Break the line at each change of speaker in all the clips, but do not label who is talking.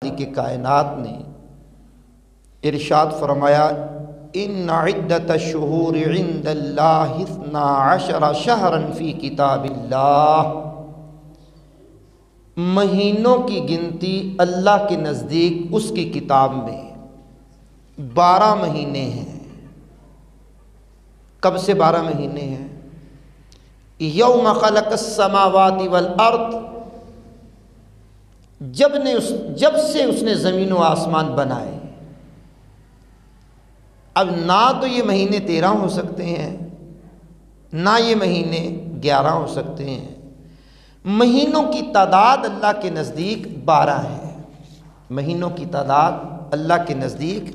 मालिक कायनात ने इरशाद फरमाया, इन्ना इद्दतश-शुहूरि इंदल्लाहि 12 शहरन फ़ी किताबिल्लाह, महीनों की गिनती अल्लाह के नज़दीक उसकी किताब में 12 महीने हैं। कब से 12 महीने हैं? यौम खलक़स-समावाति वल अर्द, जब से उसने ज़मीन व आसमान बनाए। अब ना तो ये महीने 13 हो सकते हैं, ना ये महीने 11 हो सकते हैं। महीनों की तादाद अल्लाह के नज़दीक 12 है। महीनों की तादाद अल्लाह के नज़दीक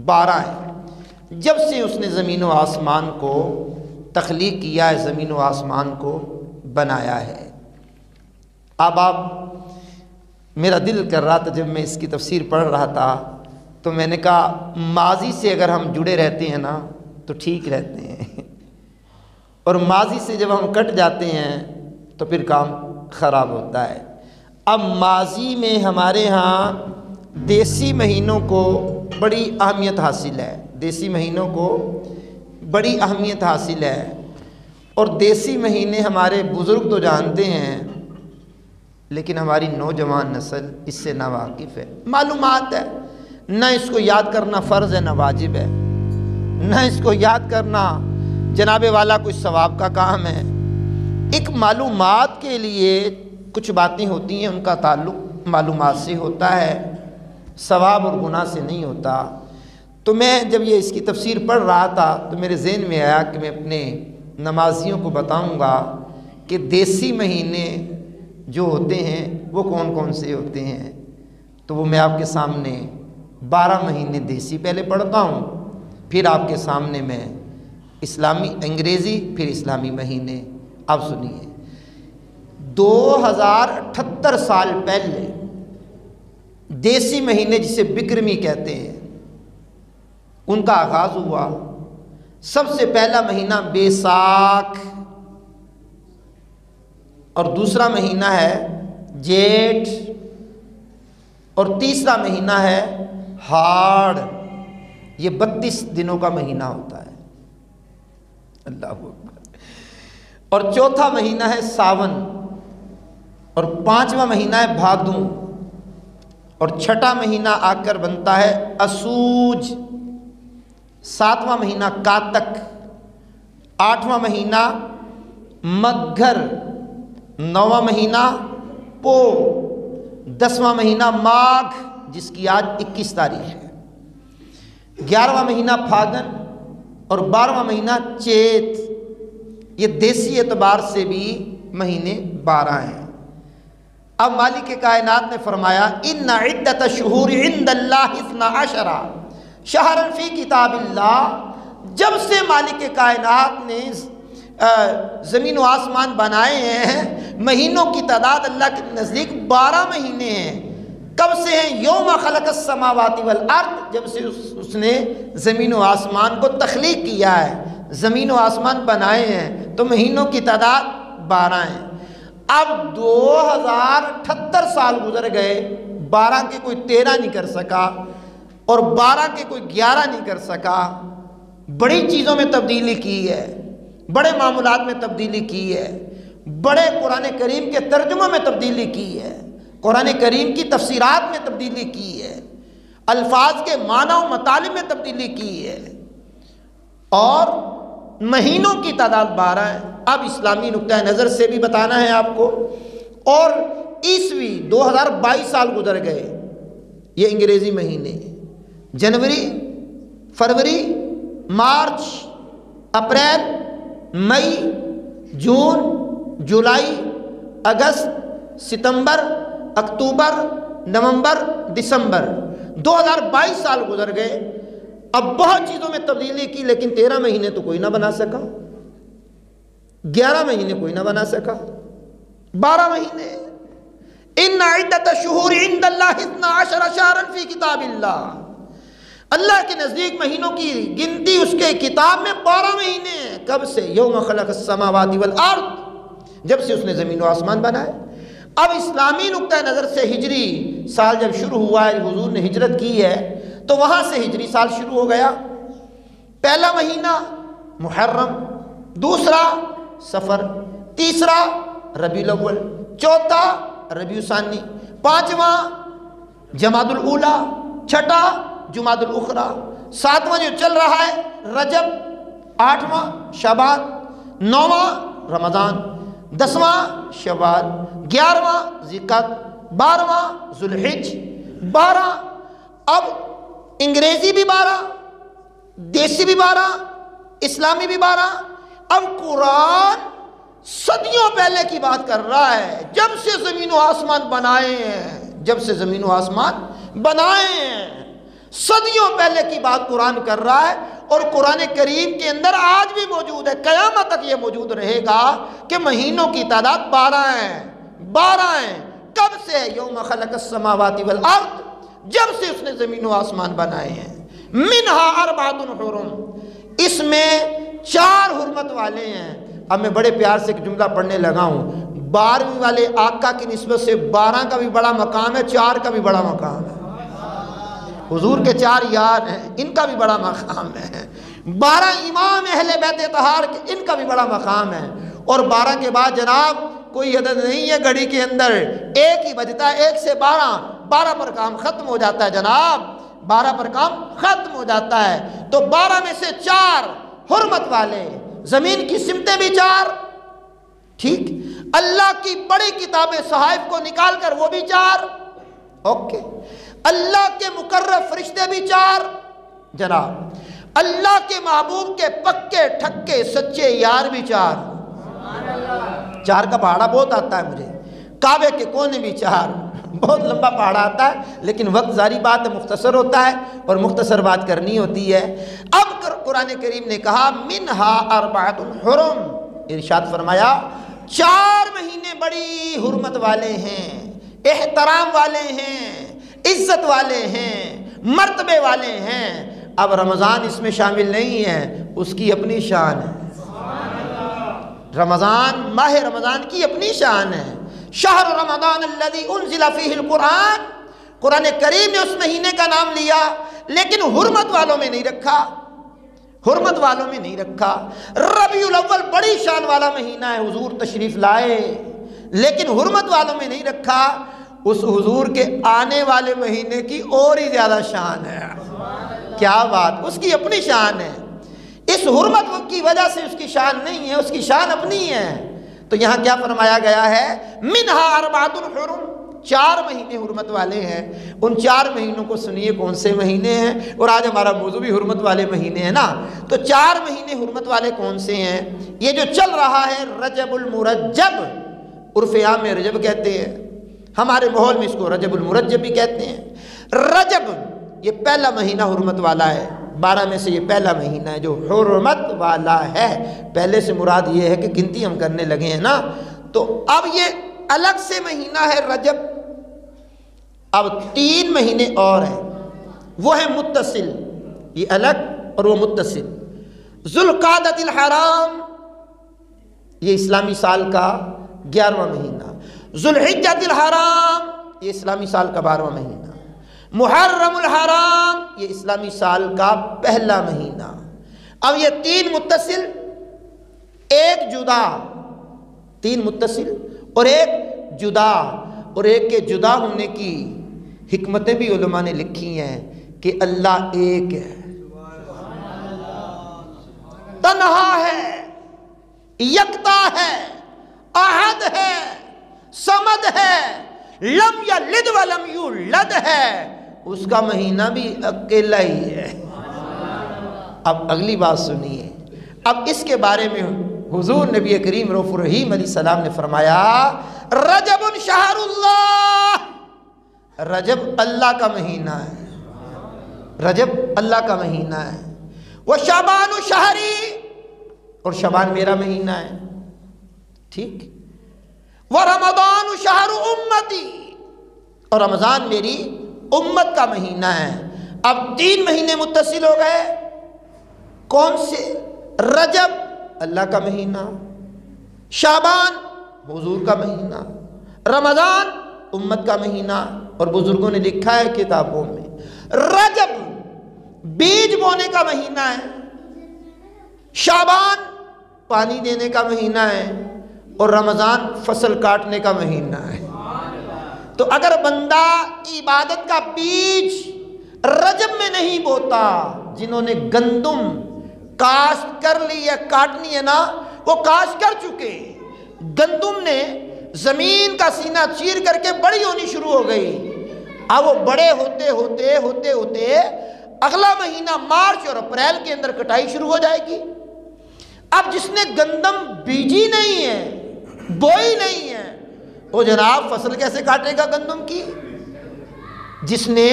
12 है। जब से उसने ज़मीन व आसमान को तख्लीक किया है, ज़मीन व आसमान को बनाया है। अब आप, मेरा दिल कर रहा था जब मैं इसकी तफसीर पढ़ रहा था तो मैंने कहा माजी से अगर हम जुड़े रहते हैं ना तो ठीक रहते हैं, और माजी से जब हम कट जाते हैं तो फिर काम ख़राब होता है। अब माजी में हमारे यहाँ देसी महीनों को बड़ी अहमियत हासिल है, देसी महीनों को बड़ी अहमियत हासिल है, और देसी महीने हमारे बुज़ुर्ग तो जानते हैं, लेकिन हमारी नौजवान नस्ल इससे नावाकिफ़ है। मालूमात है, न इसको याद करना फ़र्ज़ है न वाजिब है, न इसको याद करना जनाबे वाला कोई सवाब का काम है। एक मालूमात के लिए कुछ बातें होती हैं, उनका ताल्लुक़ मालूमात से होता है, सवाब और गुनाह से नहीं होता। तो मैं जब ये इसकी तफसीर पढ़ रहा था तो मेरे ज़हन में आया कि मैं अपने नमाजियों को बताऊंगा कि देसी महीने जो होते हैं वो कौन कौन से होते हैं। तो वो मैं आपके सामने 12 महीने देसी पहले पढ़ता हूँ, फिर आपके सामने मैं इस्लामी, अंग्रेज़ी, फिर इस्लामी महीने। आप सुनिए, 2078 साल पहले देसी महीने जिसे बिक्रमी कहते हैं उनका आगाज़ हुआ। सबसे पहला महीना बैसाख, और दूसरा महीना है जेठ, और तीसरा महीना है हाड़। ये 32 दिनों का महीना होता है। अल्लाह अकबर। और चौथा महीना है सावन, और 5वां महीना है भादू, और छठा महीना आकर बनता है असूज, 7वां महीना कातक, 8वां महीना मग्घर, 9वां महीना पो, 10वां महीना माघ जिसकी आज 21 तारीख है, 11वां महीना फागन, और 12वां महीना चैत। ये देसी एतबार से भी महीने 12 हैं। अब मालिक कायनात ने फरमाया, इन्ना इद्दतश-शुहूरि इंदल्लाहि 12 शहरन फ़ी किताबिल्लाह, जब से मालिक कायनात ने ज़मीन व आसमान बनाए हैं, महीनों की तादाद अल्लाह के नज़दीक 12 महीने हैं। कब से हैं? यौम खलक़स-समावाति वल अर्द, जब से उसने ज़मीन व आसमान को तख्लीक किया है, ज़मीन व आसमान बनाए हैं, तो महीनों की तादाद 12 हैं। अब 2078 साल गुजर गए, 12 के कोई 13 नहीं कर सका, और 12 के कोई 11 नहीं कर सका। बड़ी चीज़ों में तब्दीली की है, बड़े मामूलात में तब्दीली की है, बड़े कुरान करीम के तर्जुमे में तब्दीली की है, कुरान करीम की तफसीरात में तब्दीली की है, अल्फाज के माना व मतालिब में तब्दीली की है, और महीनों की तादाद 12 है। अब इस्लामी नुक्ता नज़र से भी बताना है आपको। और ईस्वी 2022 साल गुजर गए, ये अंग्रेज़ी महीने जनवरी, फरवरी, मार्च, अप्रैल, मई, जून, जुलाई, अगस्त, सितंबर, अक्टूबर, नवंबर, दिसंबर, 2022 साल गुजर गए। अब बहुत चीज़ों में तब्दीली की, लेकिन 13 महीने तो कोई ना बना सका, 11 महीने कोई ना बना सका, 12 महीने। इन्ना इद्दतश-शुहूरि इंदल्लाहि 12 शहरन फ़ी किताबिल्लाह, अल्लाह के नज़दीक महीनों की गिनती उसके किताब में 12 महीने हैं। कब से? यौम खलक़स-समावाति वल अर्द, जब से उसने ज़मीन व आसमान बनाए। अब इस्लामी नुक्ता नज़र से हिजरी साल जब शुरू हुआ है, हुजूर ने हिजरत की है, तो वहाँ से हिजरी साल शुरू हो गया। पहला महीना मुहर्रम, दूसरा सफ़र, तीसरा रबीउल अव्वल, चौथा रबीउ सानी, पाँचवा जमादुल ऊला, छठा जुमादुल उखरा, सातवां जो चल रहा है रजब, आठवां शबान, नौवां रमज़ान, 10वां शवाल, 11वां ज़िक़त, 12वां ज़ुल्हिज, 12। अब अंग्रेज़ी भी 12, देसी भी 12, इस्लामी भी 12। अब कुरान सदियों पहले की बात कर रहा है, जब से ज़मीन व आसमान बनाए हैं, जब से ज़मीन व आसमान बनाए हैं, सदियों पहले की बात कुरान कर रहा है। और कुरान करीम के अंदर आज भी मौजूद है, क़यामत तक ये मौजूद रहेगा कि महीनों की तादाद 12 है, 12 हैं। कब से? यौम खलक़स समावाति वल अर्द, जब से उसने ज़मीन व आसमान बनाए हैं। मिनहा अर्बातुन हुरुम, इसमें 4 हुर्मत वाले हैं। अब मैं बड़े प्यार से एक जुमला पढ़ने लगा हूँ, 12वीं वाले आका की निस्बत से 12 का भी बड़ा मकाम है, 4 का भी बड़ा मकाम है। हुजूर के 4 यार हैं, इनका भी बड़ा मकाम है। 12 इमाम अहले बैत तहार के, इनका भी बड़ा मकाम है। और 12 के बाद जनाब कोई अदद नहीं है घड़ी के अंदर, एक ही बजता है, 1 से 12, 12 पर काम ख़त्म हो जाता है जनाब, 12 पर काम ख़त्म हो जाता है। तो 12 में से 4 हुर्मत वाले, ज़मीन की सिमतें भी 4, ठीक, अल्लाह की बड़ी किताबें सहाइफ को निकाल कर वो भी 4, ओके, अल्लाह के मुकर्रब फरिश्ते भी 4 जनाब, अल्लाह के महबूब के पक्के ठक्के सच्चे यार भी 4। 4 का पहाड़ा बहुत आता है मुझे, काबे के कोने भी 4, बहुत लंबा पहाड़ा आता है, लेकिन वक्त जारी बात है, मुख्तसर होता है और मुख्तसर बात करनी होती है। अब कुरान करीम ने कहा मिनहा अर्बातुन हुरुम, इरशाद फरमाया 4 महीने बड़ी हुर्मत वाले हैं, एहतराम वाले हैं, इज्जत वाले हैं, मर्तबे वाले हैं। अब रमज़ान इसमें शामिल नहीं है, उसकी अपनी शान है। रमज़ान, माह रमज़ान की अपनी शान है। शहर रमज़ान अल्लज़ी उन्ज़िला फ़ीहिल कुरान, कुरान करीम ने उस महीने का नाम लिया, लेकिन हुर्मत वालों में नहीं रखा, हुर्मत वालों में नहीं रखा। रबीउल अव्वल बड़ी शान वाला महीना है, हुजूर तशरीफ़ लाए, लेकिन हुर्मत वालों में नहीं रखा। उस हुजूर के आने वाले महीने की और ही ज़्यादा शान है। क्या बात, उसकी अपनी शान है। इस हुर्मत की वजह से उसकी शान नहीं है, उसकी शान अपनी है। तो यहाँ क्या फरमाया गया है, मिनहा अर्बातुन हुरुम, 4 महीने हुर्मत वाले हैं। उन 4 महीनों को सुनिए कौन से महीने हैं, और आज हमारा मौजू भी हुर्मत वाले महीने हैं ना। तो 4 महीने हुर्मत वाले कौन से हैं? ये जो चल रहा है रजबुल मुरज्जब, उर्फ़े आम में रजब कहते हैं, हमारे माहौल में इसको रजबुल मुरज्जब भी कहते हैं। रजब ये पहला महीना हुर्मत वाला है, 12 में से ये पहला महीना है जो हुर्मत वाला है। पहले से मुराद ये है कि गिनती हम करने लगे हैं ना, तो अब ये अलग से महीना है रजब। अब 3 महीने और हैं, वो है मुत्तसिल, ये अलग और वो मुत्तसिल। ज़ुल्क़ादतिल हराम, ये इस्लामी साल का 11वां महीना। ज़ुल्हिज्जतिल हराम, ये इस्लामी साल का 12वां महीना। मुहर्रमुल हराम, ये इस्लामी साल का पहला महीना। अब ये 3 मुत्तसिल, एक जुदा, 3 मुत्तसिल और एक जुदा, और एक के जुदा होने की हिकमतें भी उलमा ने लिखी हैं कि अल्लाह एक है, तन्हा है, यकता है, अहद है, समद है, लम यलिद व लम यूलद है, उसका महीना भी अकेला ही है। अब अगली बात सुनिए, अब इसके बारे में हुजूर नबी करीम रऊफ़ुर रहीम अलैहिस्सलाम ने फरमाया, रजबुन शहरुल्लाह, रजब अल्लाह का महीना है, रजब अल्लाह का महीना है। वह शबानु शहरी, और शबान मेरा महीना है, ठीक। वह रमज़ानु शहरु उम्मती, और रमज़ान मेरी उम्मत का महीना है। अब 3 महीने मुत्तसिल हो गए, कौन से? रजब अल्लाह का महीना, शाबान हुजूर का महीना, रमज़ान उम्मत का महीना, और बुजुर्गों ने लिखा है किताबों में, रजब बीज बोने का महीना है, शाबान पानी देने का महीना है, और रमज़ान फसल काटने का महीना है। तो अगर बंदा इबादत का बीज रजब में नहीं बोता, जिन्होंने गंदुम काश्त कर ली है, काटनी है ना, वो काश्त कर चुके। गंदुम ने जमीन का सीना चीर करके बड़ी होनी शुरू हो गई। अब वो बड़े होते होते होते होते अगला महीना मार्च और अप्रैल के अंदर कटाई शुरू हो जाएगी। अब जिसने गंदम बीजी नहीं है, बोई नहीं है, तो जनाब फसल कैसे काटेगा गंदम की? जिसने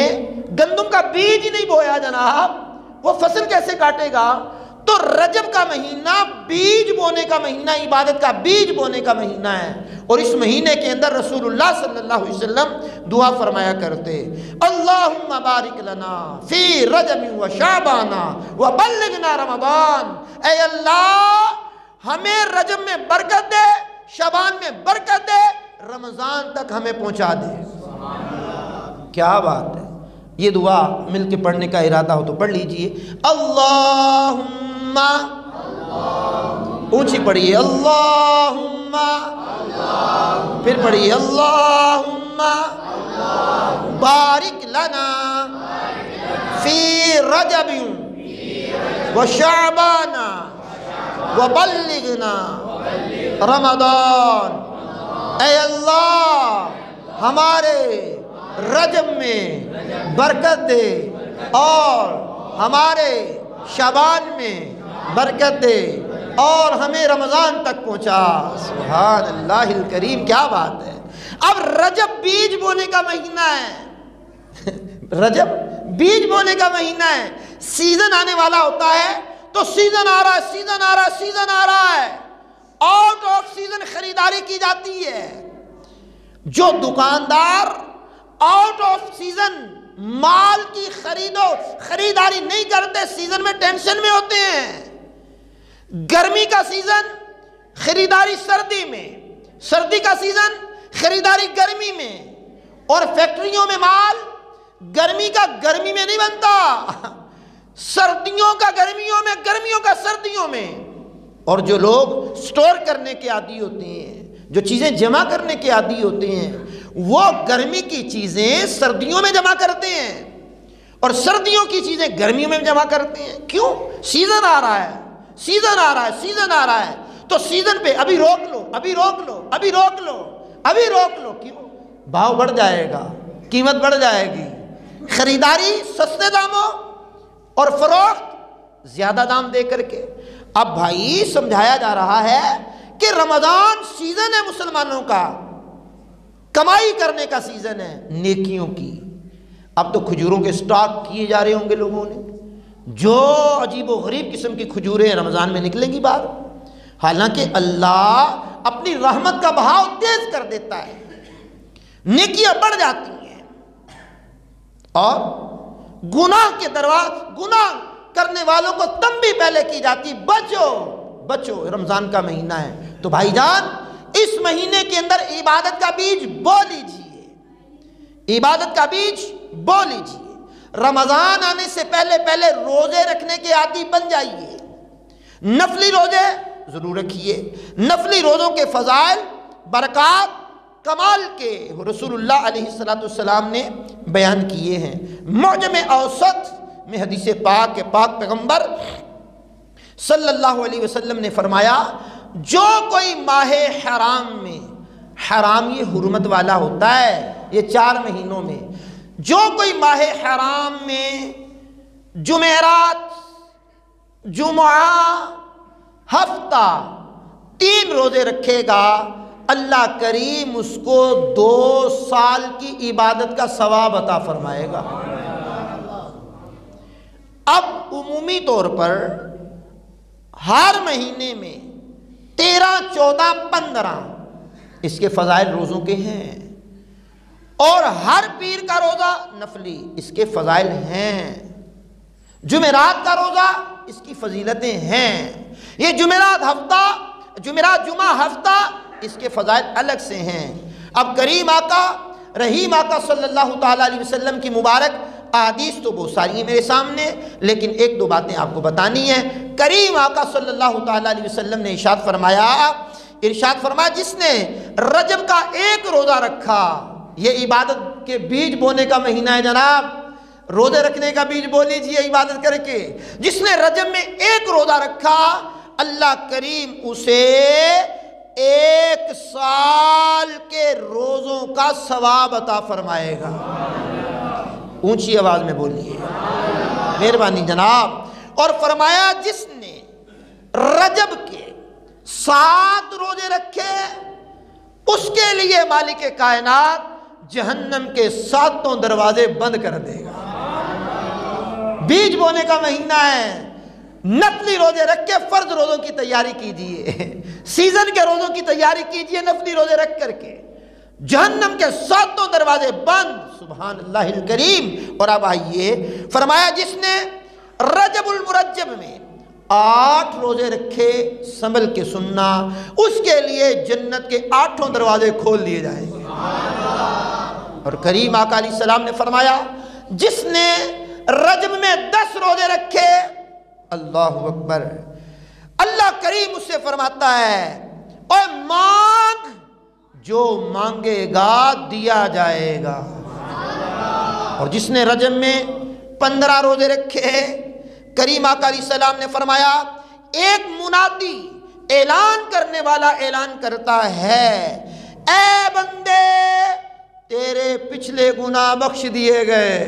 गंदम का बीज ही नहीं बोया जनाब, वो फसल कैसे काटेगा? तो रजब का महीना बीज बोने का महीना, इबादत का बीज बोने का महीना है। और इस महीने के अंदर रसूलुल्लाह सल्लल्लाहु अलैहि वसल्लम दुआ फरमाया करते, अल्लाहुम्मा बारिक लना फी रजब व शाबाना व बल्लिगना रमज़ान। ऐ अल्लाह हमें रजब में बरकत दे, शाबान में बरकत दे, रमज़ान तक हमें पहुंचा दे। क्या बात है। ये दुआ मिलके पढ़ने का इरादा हो तो पढ़ लीजिए। अल्लाहुम्मा, ऊंची पढ़िए अल्लाहुम्मा, फिर पढ़िए अल्लाहुम्मा बारिक लना फी रजब व शाबाना व बल्लिगना रमज़ान। ऐ अल्लाह हमारे रजब में बरकत दे और हमारे शाबान में बरकत दे और हमें रमज़ान तक पहुँचा। सुभान अल्लाहिल करीम, क्या बात है। अब रजब बीज बोने का महीना है रजब बीज बोने का महीना है। सीजन आने वाला होता है तो सीजन आ रहा है, सीजन आ रहा है, सीजन आ रहा है, आउट ऑफ सीजन खरीदारी की जाती है। जो दुकानदार आउट ऑफ सीजन माल की खरीदारी नहीं करते, सीजन में टेंशन में होते हैं। गर्मी का सीजन खरीदारी सर्दी में, सर्दी का सीजन खरीदारी गर्मी में, और फैक्ट्रियों में माल गर्मी का गर्मी में नहीं बनता, सर्दियों का गर्मियों में, गर्मियों का सर्दियों में। और जो लोग स्टोर करने के आदी होते हैं, जो चीज़ें जमा करने के आदी होते हैं, वो गर्मी की चीज़ें सर्दियों में जमा करते हैं और सर्दियों की चीज़ें गर्मियों में जमा करते हैं। क्यों? सीज़न आ रहा है, सीज़न आ रहा है, सीज़न आ रहा है, तो सीज़न पे अभी रोक लो, अभी रोक लो, अभी रोक लो, अभी रोक लो। क्यों? भाव बढ़ जाएगा, कीमत बढ़ जाएगी। खरीदारी सस्ते दामों और फरोख्त ज़्यादा दाम दे करके। अब भाई समझाया जा रहा है कि रमज़ान सीज़न है मुसलमानों का, कमाई करने का सीजन है, नेकियों की। अब तो खजूरों के स्टॉक किए जा रहे होंगे लोगों ने, जो अजीब व गरीब किस्म की खजूरें रमज़ान में निकलेंगी बाहर। हालांकि अल्लाह अपनी रहमत का बहाव तेज कर देता है, नेकियां बढ़ जाती हैं और गुनाह के दरवाजे, गुनाह करने वालों को तंबीह पहले की जाती, बचो बचो, रमज़ान का महीना है। तो भाईजान इस महीने के अंदर इबादत का बीज बो लीजिए, इबादत का बीज बो लीजिए। रमज़ान आने से पहले पहले रोजे रखने के आदी बन जाइए। नफली रोजे ज़रूर रखिए। नफली रोज़ों के फ़ज़ाइल, बरक़ात, कमाल के रसूलुल्लाह अलैहिस्सलाम ने बयान किए हैं। मुअजम औसत में हदीस पाक के पाक पैगम्बर सल्लल्लाहु अलैहि वसल्लम ने फरमाया, जो कोई माहे हराम में, हराम ये हुर्मत वाला होता है, ये 4 महीनों में, जो कोई माहे हराम में जुमेरात, जुमा, हफ्ता 3 रोजे रखेगा, अल्लाह करीम उसको 2 साल की इबादत का सवाब अता फरमाएगा। अब उमूमी तौर पर हर महीने में 13, 14, 15 इसके फ़ज़ाइल रोज़ों के हैं, और हर पीर का रोज़ा नफली इसके फ़ज़ाइल हैं। जुमेरात का रोज़ा इसकी फ़जीलतें हैं। ये जुमेरात हफ्ता, जुमेरात जुमा हफ्ता इसके फ़ज़ाइल अलग से हैं। अब करीम आका रहीम आका सल्लल्लाहु ताला अलैहि वसल्लम की मुबारक अहादीस तो बहुत सारी हैं मेरे सामने, लेकिन एक दो बातें आपको बतानी है। करीम आका सल्लल्लाहु ताला अलैहि वसल्लम ने इरशाद फरमाया जिसने रजब का एक रोज़ा रखा, ये इबादत के बीज बोने का महीना है जनाब, रोजे रखने का बीज बो लीजिए इबादत करके। जिसने रजब में एक रोज़ा रखा, अल्लाह करीम उसे 1 साल के रोज़ों का सवाब अता फरमाएगा। ऊंची आवाज में बोलिए, मेहरबानी जनाब। और फरमाया जिसने रजब के 7 रोजे रखे, उसके लिए मालिक कायनात जहन्नम के 7 दरवाजे बंद कर देगा। बीज बोने का महीना है, नफली रोजे रख के फर्ज रोजों की तैयारी कीजिए, सीजन के रोजों की तैयारी कीजिए, नफली रोजे रख करके जहन्नम के 7 दरवाजे बंद। सुभान अल्लाहिल करीम। और अब आइए, फरमाया जिसने रजबुल मुरज्जब में 8 रोजे रखे, संभल के सुनना, उसके लिए जन्नत के 8 दरवाजे खोल दिए जाएंगे। और करीम आका अलैहिस्सलाम ने फरमाया जिसने रजब में 10 रोजे रखे, अल्लाहु अकबर, अल्लाह करीम उससे फरमाता है और मांग, जो मांगेगा दिया जाएगा। और जिसने रजब में 15 रोजे रखे, करीम आका अलैहिस्सलाम ने फरमाया एक मुनादी ऐलान करने वाला ऐलान करता है, ऐ बंदे तेरे पिछले गुनाह बख्श दिए गए,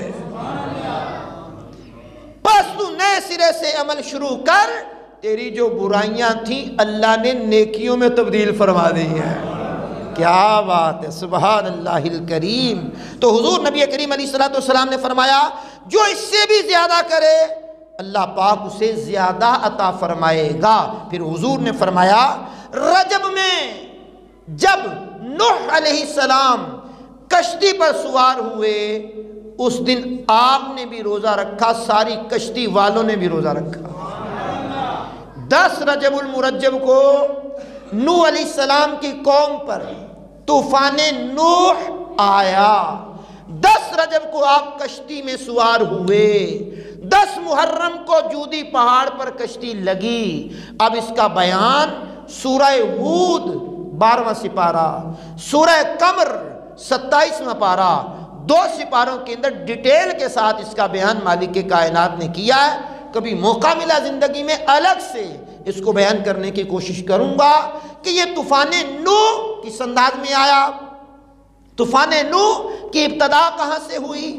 बस तू नए सिरे से अमल शुरू कर, तेरी जो बुराइयां थी अल्लाह ने नेकियों में तब्दील फरमा दी है। क्या बात है, सुभान अल्लाहिल करीम। तो हुजूर नबी करीम अलैहिस्सलातु वस्सलाम ने फरमाया जो इससे भी ज्यादा करे अल्लाह पाक उसे ज्यादा अता फरमाएगा। फिर हुजूर ने फरमाया रजब में जब नूह अलैहिस्सलाम कश्ती पर सवार हुए, उस दिन आपने भी रोजा रखा, सारी कश्ती वालों ने भी रोजा रखा। 10 रजबुल मुरज्जब को नूह अलैहिस्सलाम की कौम पर तूफाने नूह आया। 10 रजब को आप कश्ती में सवार हुए, 10 मुहर्रम को जूदी पहाड़ पर कश्ती लगी। अब इसका बयान सूरह हूद 12वां सिपारा, सूरह कमर 27वां पारा, 2 सिपारों के अंदर डिटेल के साथ इसका बयान मालिक के कायनात ने किया है। कभी मौका मिला जिंदगी में अलग से इसको बयान करने की कोशिश करूंगा कि ये तूफाने नूह किस अंदाज में आया, तूफाने नूह की इब्तदा कहां से हुई,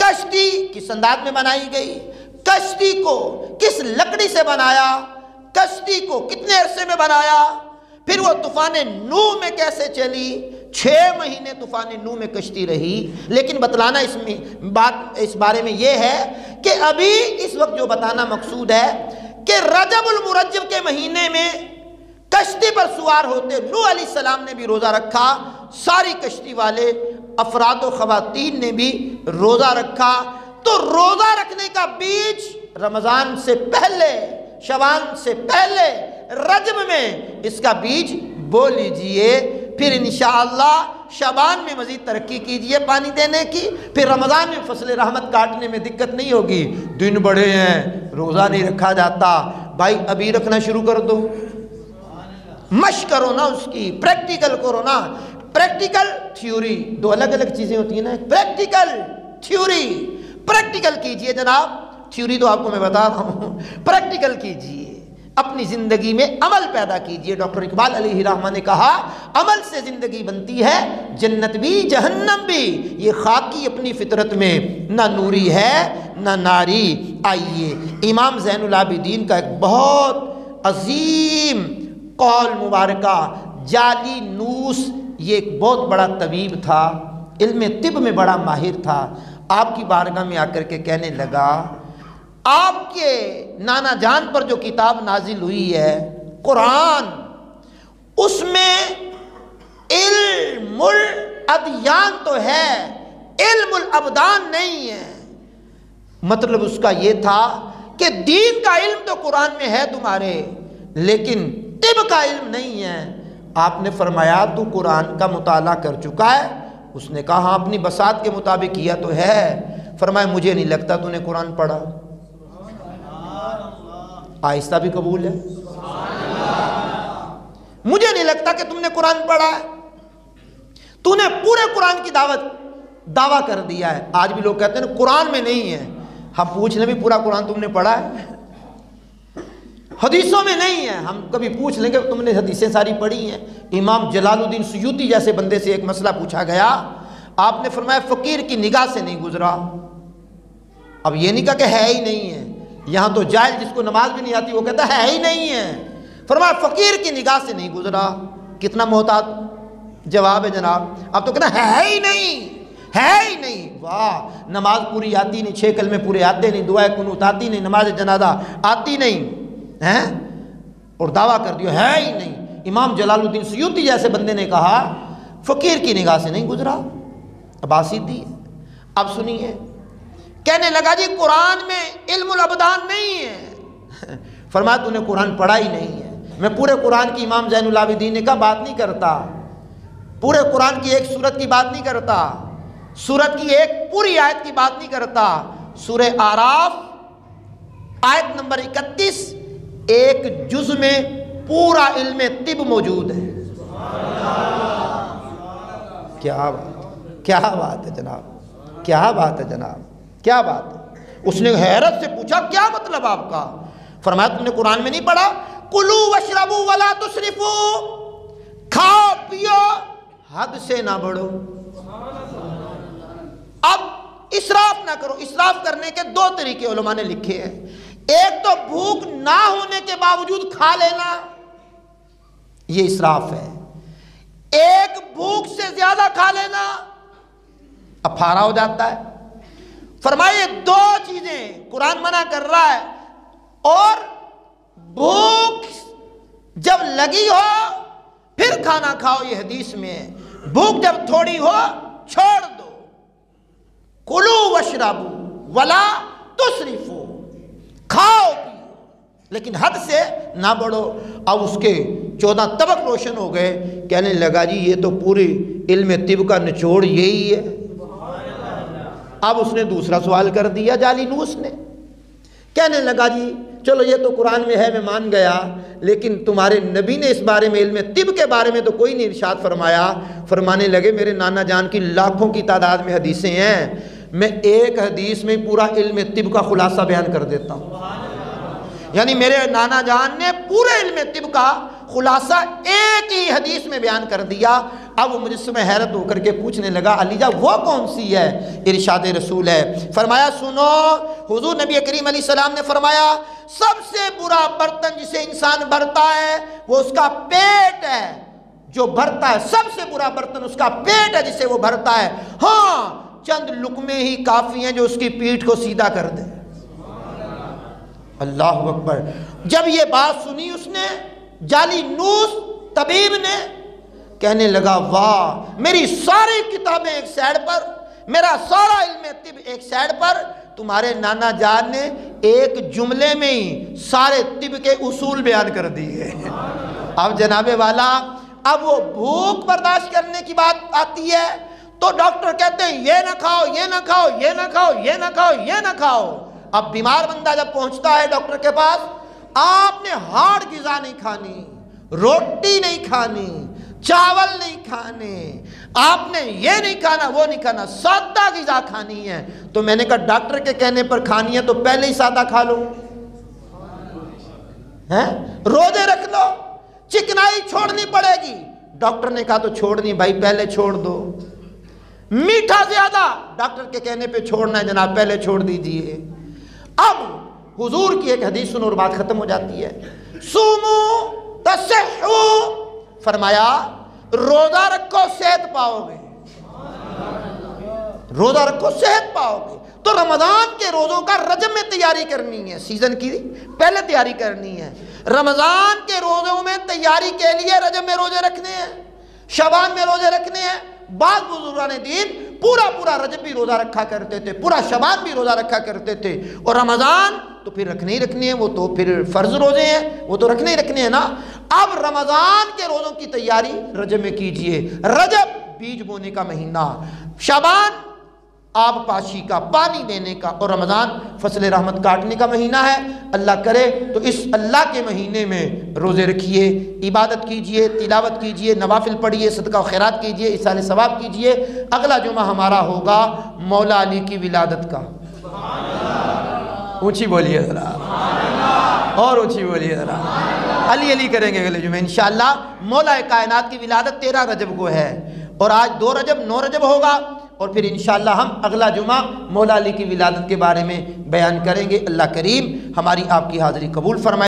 कश्ती किस अंदाज में बनाई गई, कश्ती को किस लकड़ी से बनाया, कश्ती को कितने अरसे में बनाया, फिर वो तूफाने नूह में कैसे चली। 6 महीने तूफाने नूह में कश्ती रही। लेकिन बतलाना इसमें बात इस बारे में ये है कि अभी इस वक्त जो बताना मकसूद है कि रजबुल मुरज्जब के महीने में कश्ती पर सवार होते नूह अलैहिस्सलाम ने भी रोज़ा रखा, सारी कश्ती वाले अफराद व ख़वातीन ने भी रोज़ा रखा। तो रोज़ा रखने का बीज रमज़ान से पहले, शबान से पहले रजब में इसका बीज बो लीजिए। फिर इंशाअल्लाह शबान में मज़ीद तरक्की कीजिए पानी देने की, फिर रमज़ान में फसल रहमत काटने में दिक्कत नहीं होगी। दिन बड़े हैं, रोज़ा नहीं रखा जाता, भाई अभी रखना शुरू कर दो, मश्क करो ना, उसकी प्रैक्टिकल करो ना। प्रैक्टिकल थ्योरी 2 अलग अलग चीज़ें होती हैं ना, प्रैक्टिकल थ्योरी, प्रैक्टिकल कीजिए जनाब। थ्योरी तो आपको मैं बता रहा हूँ, प्रैक्टिकल कीजिए, अपनी ज़िंदगी में अमल पैदा कीजिए। डॉक्टर इकबाल अलैहि रहमा ने कहा अमल से ज़िंदगी बनती है, जन्नत भी जहन्नम भी, ये खाकी अपनी फितरत में ना नूरी है ना नारी। आइए, इमाम ज़ैनुल आबिदीन का एक बहुत अजीम कौल मुबारका, जाली नूस, ये एक बहुत बड़ा तबीब था, इल्म तिब में बड़ा माहिर था। आपकी बारगाह में आकर के कहने लगा आपके नाना जान पर जो किताब नाजिल हुई है कुरान, उसमें इल्मुल अदयान तो है, इल्मुल अबदान नहीं है। मतलब उसका ये था कि दीन का इल्म तो कुरान में है तुम्हारे, लेकिन तिब का इल्म नहीं है। आपने फरमाया तू कुरान का मुताला कर चुका है? उसने कहा हाँ, अपनी बसात के मुताबिक किया तो है। फरमाया मुझे नहीं लगता तूने कुरान पढ़ा। आहिस्ता भी कबूल है, मुझे नहीं लगता कि तुमने कुरान पढ़ा है, तूने पूरे कुरान की दावा कर दिया है। आज भी लोग कहते हैं कुरान में नहीं है, हम पूछ लें भी पूरा कुरान तुमने पढ़ा है? हदीसों में नहीं है, हम कभी पूछ लेंगे तुमने हदीसें सारी पढ़ी हैं? इमाम जलालुद्दीन सुयूती जैसे बंदे से एक मसला पूछा गया, आपने फरमाया फ़कीर की निगाह से नहीं गुजरा। अब ये नहीं कहा कि है ही नहीं है, यहाँ तो जाहिल जिसको नमाज भी नहीं आती वो कहता है ही नहीं है। फरमाया फ़कीर की निगाह से नहीं गुजरा। कितना मोहतात जवाब है जनाब। अब तो कहना है ही नहीं, है ही नहीं। वाह, नमाज पूरी आती नहीं, 6 कलमे पूरे आते नहीं, दुआए कुनूत आती नहीं, नमाज जनाजा आती नहीं हैं, और दावा कर दिया है ही नहीं। इमाम जलालुद्दीन सुयूती जैसे बंदे ने कहा फ़कीर की निगाह से नहीं गुजरा। अब आसीदी है। अब सुनिए, कहने लगा जी कुरान में इल्मुल अबदान नहीं है। फरमाया तूने कुरान पढ़ा ही नहीं है। मैं पूरे कुरान की इमाम ज़ैनुल आबिदीन ने कहा बात नहीं करता, पूरे कुरान की एक सूरत की बात नहीं करता, सूरत की एक पूरी आयत की बात नहीं करता। सूरह आराफ आयत नंबर 31, एक जुज में पूरा इल्म तिब मौजूद है। क्या बात है जनाब, क्या बात है जनाब, क्या बात है। उसने हैरत से पूछा क्या मतलब आपका? फरमाया तुमने कुरान में नहीं पढ़ा कुलू वशरबू वला तुसरिफू, खाओ पियो हद से ना बढ़ो। अब इसराफ ना करो। इसराफ करने के 2 तरीके उलमा ने लिखे हैं। एक तो भूख ना होने के बावजूद खा लेना, ये इसराफ है। एक भूख से ज्यादा खा लेना, अब फारा हो जाता है। फरमाइए 2 चीजें कुरान मना कर रहा है। और भूख जब लगी हो फिर खाना खाओ, ये हदीस में है। भूख जब थोड़ी हो छोड़ दो। कुलू वशरबू वला तुसरिफू, खाओ पियो लेकिन हद से ना बढ़ो। अब उसके 14 तबक रोशन हो गए। कहने लगा जी ये तो पूरी इल्म तिब का निचोड़ यही है। अब उसने दूसरा सवाल कर दिया जालिनूस ने। कहने लगा जी चलो ये तो कुरान में है, मैं मान गया, लेकिन तुम्हारे नबी ने इस बारे में इल्म तिब के बारे में तो कोई नहीं इरशाद फरमाया। फरमाने लगे मेरे नाना जान की लाखों की तादाद में हदीसें हैं, मैं एक हदीस में पूरा इल्म तिब का खुलासा बयान कर देता हूँ। यानी मेरे नाना जान ने पूरे इल्म तिब का खुलासा एक ही हदीस में बयान कर दिया। अब वो मुझसे हैरत होकर के पूछने लगा अलीजा वो कौन सी है? इरशाद रसूल है। फरमाया सुनो, हुजूर नबी करीम अलैहि सलाम ने फरमाया सबसे बुरा बर्तन जिसे इंसान भरता है वो उसका पेट है। जो भरता है सबसे बुरा बर्तन उसका पेट है जिसे वो भरता है। हाँ, चंद लुकमे ही काफी हैं जो उसकी पीठ को सीधा कर दे। अल्लाह अकबर। जब ये बात सुनी उसने, जालिनूस तबीब ने, कहने लगा वाह, मेरी सारी किताबें एक साइड पर, मेरा सारा इल्म तिब एक साइड पर, तुम्हारे नाना जान ने एक जुमले में ही सारे तिब के उसूल बयान कर दिए। अब जनाबे वाला, अब वो भूख बर्दाश्त करने की बात आती है तो डॉक्टर कहते हैं ये ना खाओ, ये ना खाओ, ये ना खाओ, ये ना खाओ, ये ना खाओ। अब बीमार बंदा जब पहुंचता है डॉक्टर के पास, आपने हार्ड ग़िज़ा नहीं खानी, रोटी नहीं खानी, चावल नहीं खाने, आपने ये नहीं खाना, वो नहीं खाना, सादा ग़िज़ा खानी है। तो मैंने कहा डॉक्टर के कहने पर खानी है तो पहले ही सादा खा लो, हैं? रोजे रख लो, चिकनाई छोड़नी पड़ेगी। डॉक्टर ने कहा तो छोड़नी भाई, पहले छोड़ दो। मीठा ज्यादा, डॉक्टर के कहने पे छोड़ना है जनाब, पहले छोड़ दीजिए। अब हुजूर की एक हदीस सुनो और बात खत्म हो जाती है। सुमू तस्सहू, फरमाया रोजा रखो सेहत पाओगे, रोजा रखो सेहत पाओगे। तो रमजान के रोजों का रजब में तैयारी करनी है, सीजन की पहले तैयारी करनी है। रमजान के रोजों में तैयारी के लिए रजब में रोजे रखने हैं, शबान में रोजे रखने हैं। बाद बुजुर्गान दीन पूरा पूरा रजब भी रोजा रखा करते थे, पूरा शबान भी रोजा रखा करते थे। और रमजान तो फिर रखने ही रखने हैं, वो तो फिर फर्ज रोजे हैं, वो तो रखने ही रखने हैं ना। अब रमज़ान के रोज़ों की तैयारी रजब में कीजिए। रजब बीज बोने का महीना, शाबान आब पाशी का, पानी देने का, और रमज़ान फसल रहमत काटने का महीना है। अल्लाह करे तो इस अल्लाह के महीने में रोज़े रखिए, इबादत कीजिए, तिलावत कीजिए, नवाफिल पढ़िए, सदका खैरात कीजिए, इसाले सवाब कीजिए। अगला जुमा हमारा होगा मौला अली की विलादत का। ऊंची बोलिए ज़रा, और ऊंची बोलिए ज़रा। अली अली करेंगे अगले जुमे इंशाअल्लाह। मौला कायनात की विलादत 13 रजब को है, और आज 2 रजब 9 रजब होगा, और फिर इंशाअल्लाह हम अगला जुमा मौला अली की विलादत के बारे में बयान करेंगे। अल्लाह करीम हमारी आपकी हाज़िरी कबूल फरमाए।